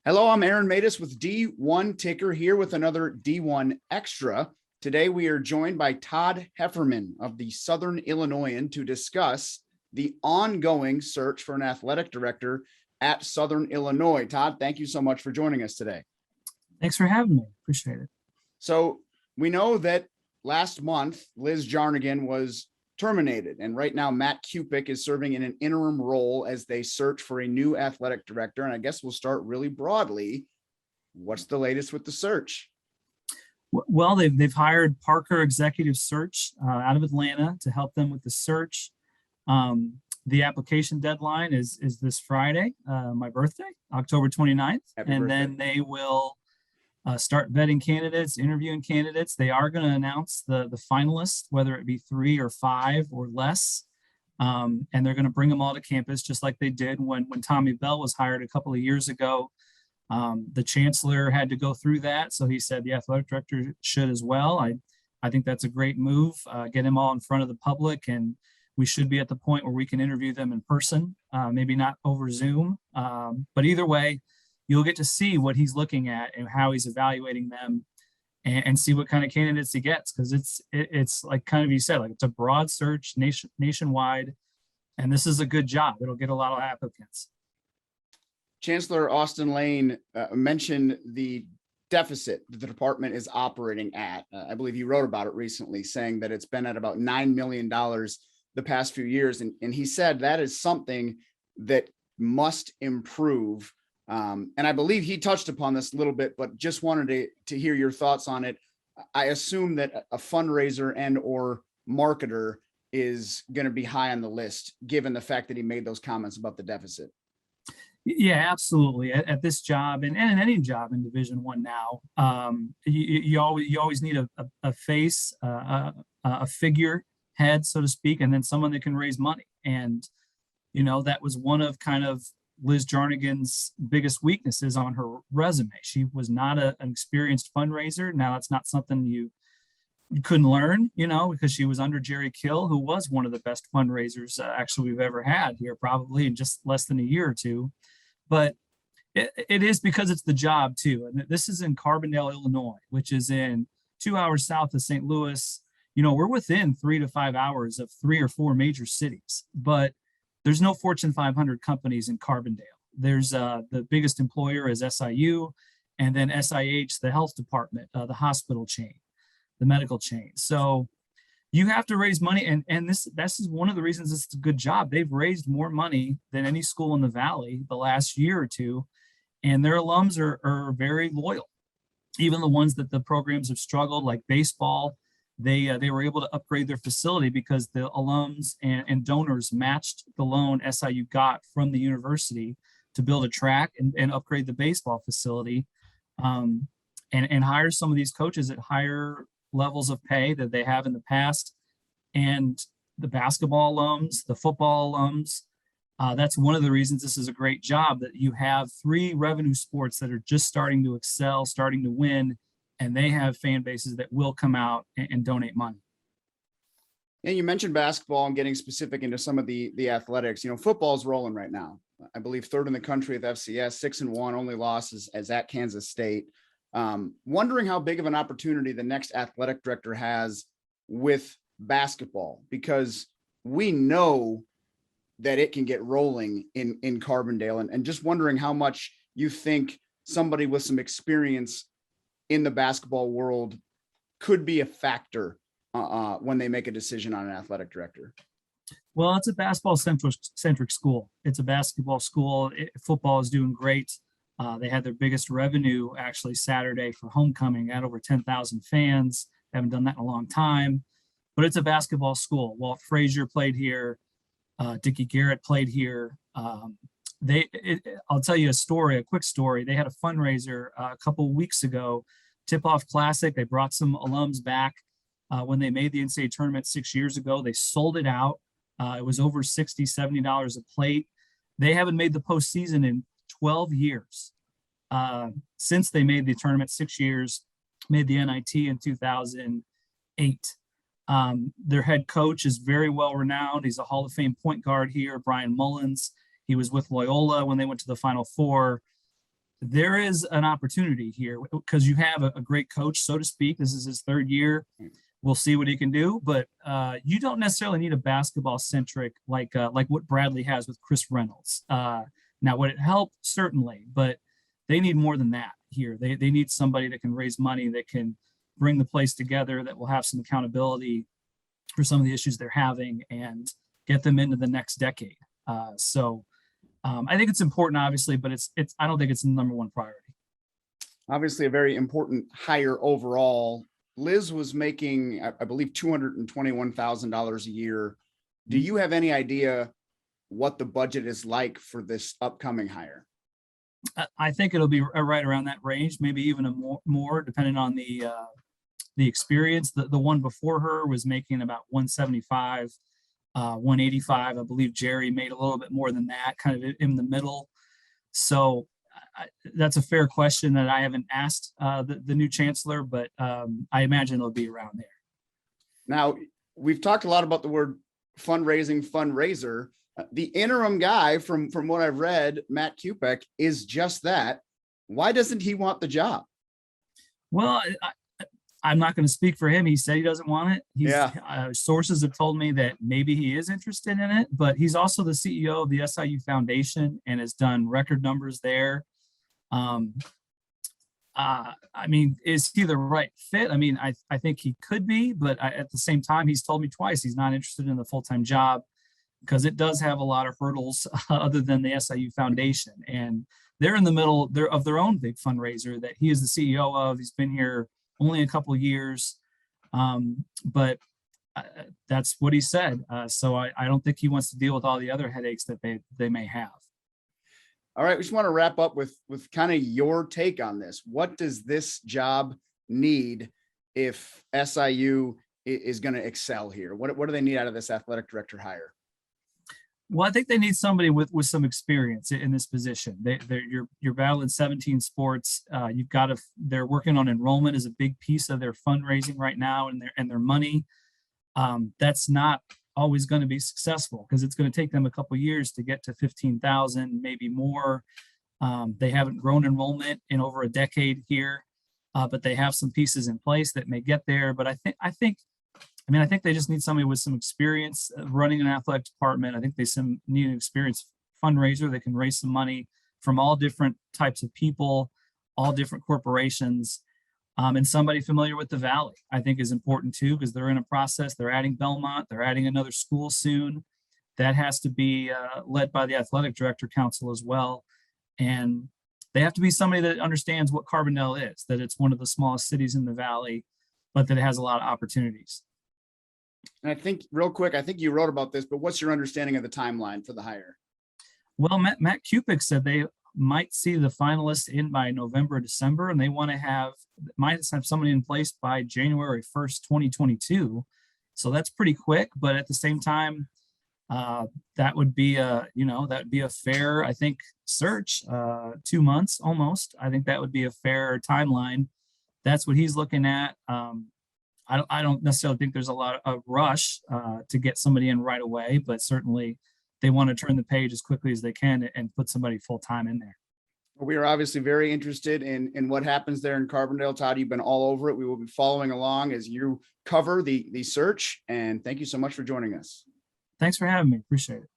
Hello, I'm Aaron Matus with D1 Ticker here with another D1 Extra. Today we are joined by Todd Hefferman of the Southern Illinoisan to discuss the ongoing search for an athletic director at Southern Illinois. Todd, thank you so much for joining us today. Thanks for having me. Appreciate it. So we know that last month, Liz Jarnigan was terminated, and right now Matt Kupec is serving in an interim role as they search for a new athletic director. And I guess we'll start really broadly. What's the latest with the search? Well, they've hired Parker Executive Search out of Atlanta to help them with the search. The application deadline is this Friday, my birthday, October 29th. Happy and birthday. Then they will start vetting candidates, interviewing candidates. They are going to announce the finalists, whether it be 3 or 5 or less. And they're going to bring them all to campus, just like they did when Tommy Bell was hired a couple of years ago. The chancellor had to go through that. So he said the athletic director should as well. I think that's a great move. Get them all in front of the public, and we should be at the point where we can interview them in person, maybe not over Zoom. But either way, you'll get to see what he's looking at and how he's evaluating them, and see what kind of candidates he gets. Because it's like kind of you said, like it's a broad search nationwide, and this is a good job. It'll get a lot of applicants. Chancellor Lane mentioned the deficit that the department is operating at. I believe you wrote about it recently, saying that it's been at about $9 million the past few years. And he said that is something that must improve. And I believe he touched upon this a little bit, but just wanted to hear your thoughts on it. I assume that a fundraiser and or marketer is going to be high on the list, given the fact that he made those comments about the deficit. Yeah, absolutely. At this job and in any job in Division I now, you always need a face, a figure head, so to speak, and then someone that can raise money. And, that was one of kind of Liz Jarnigan's biggest weaknesses on her resume. She was not an experienced fundraiser. Now, that's not something you couldn't learn, because she was under Jerry Kill, who was one of the best fundraisers actually we've ever had here, probably in just less than a year or two. But it is because it's the job too. And this is in Carbondale, Illinois, which is in 2 hours south of St. Louis. We're within 3 to 5 hours of 3 or 4 major cities, but there's no Fortune 500 companies in Carbondale. There's the biggest employer is SIU, and then SIH, the health department, the hospital chain, the medical chain. So you have to raise money, and this is one of the reasons it's a good job. They've raised more money than any school in the Valley the last year or two, and their alums are very loyal. Even the ones that the programs have struggled, like baseball, they were able to upgrade their facility because the alums and donors matched the loan SIU got from the university to build a track and upgrade the baseball facility, and hire some of these coaches at higher levels of pay that they have in the past. And the basketball alums, the football alums, that's one of the reasons this is a great job, that you have 3 revenue sports that are just starting to excel, starting to win, and they have fan bases that will come out and donate money. And you mentioned basketball and getting specific into some of the athletics. Football's rolling right now. I believe 3rd in the country with FCS, 6-1, only loss is at Kansas State. Wondering how big of an opportunity the next athletic director has with basketball, because we know that it can get rolling in Carbondale, and just wondering how much you think somebody with some experience in the basketball world could be a factor when they make a decision on an athletic director. Well, it's a basketball centric school. It's a basketball school. Football is doing great. They had their biggest revenue actually Saturday for homecoming at over 10,000 fans. They haven't done that in a long time, but it's a basketball school. Walt Frazier played here. Dickie Garrett played here. I'll tell you a quick story. They had a fundraiser a couple of weeks ago, Tip-Off Classic. They brought some alums back when they made the NCAA tournament 6 years ago. They sold it out. It was over $60, $70 a plate. They haven't made the postseason in 12 years. Since they made the tournament 6 years, made the NIT in 2008. Their head coach is very well renowned. He's a Hall of Fame point guard here, Brian Mullins. He was with Loyola when they went to the Final Four. there is an opportunity here because you have a great coach, so to speak. This is his third year. We'll see what he can do, but you don't necessarily need a basketball centric like what Bradley has with Chris Reynolds. Now, would it help? Certainly, but they need more than that here. They need somebody that can raise money, that can bring the place together, that will have some accountability for some of the issues they're having and get them into the next decade. I think it's important, obviously, but I don't think it's the number one priority. Obviously, a very important hire overall. Liz was making, I believe, $221,000 a year. Do you have any idea what the budget is like for this upcoming hire? I think it'll be right around that range, maybe even more, depending on the experience. The one before her was making about 175, 185. I believe Jerry made a little bit more than that, kind of in the middle. So that's a fair question that I haven't asked the new chancellor, but I imagine it'll be around there. Now, we've talked a lot about the word fundraiser. The interim guy, from what I've read, Matt Kupec, is just that. Why doesn't he want the job? Well, I'm not going to speak for him. He said he doesn't want it. Sources have told me that maybe he is interested in it, but he's also the CEO of the SIU Foundation and has done record numbers there. I mean, is he the right fit? I mean, I think he could be, but at the same time, he's told me twice he's not interested in the full-time job because it does have a lot of hurdles other than the SIU Foundation. And they're in the middle of their own big fundraiser that he is the CEO of. He's been here only a couple of years, but that's what he said. So I don't think he wants to deal with all the other headaches that they may have. All right, we just want to wrap up with kind of your take on this. What does this job need if SIU is going to excel here? What do they need out of this athletic director hire? Well, I think they need somebody with some experience in this position. You're battling 17 sports. They're working on enrollment as a big piece of their fundraising right now and their money. That's not always going to be successful because it's going to take them a couple of years to get to 15,000, maybe more. They haven't grown enrollment in over a decade here, but they have some pieces in place that may get there. But I think they just need somebody with some experience running an athletic department. I think they need an experienced fundraiser that can raise some money from all different types of people, all different corporations, and somebody familiar with the Valley, I think, is important too, because they're in a process. They're adding Belmont. They're adding another school soon. That has to be led by the athletic director council as well. And they have to be somebody that understands what Carbondale is, that it's one of the smallest cities in the Valley, but that it has a lot of opportunities. And I think real quick, I think you wrote about this, but what's your understanding of the timeline for the hire? Well, Matt Kupec said they might see the finalists in by November, December, and they might have somebody in place by January 1st, 2022. So that's pretty quick, but at the same time, that would be a fair, I think, search, 2 months almost. I think that would be a fair timeline. That's what he's looking at. I don't necessarily think there's a lot of rush to get somebody in right away, but certainly they want to turn the page as quickly as they can and put somebody full-time in there. We are obviously very interested in what happens there in Carbondale. Todd, you've been all over it. We will be following along as you cover the search. And thank you so much for joining us. Thanks for having me. Appreciate it.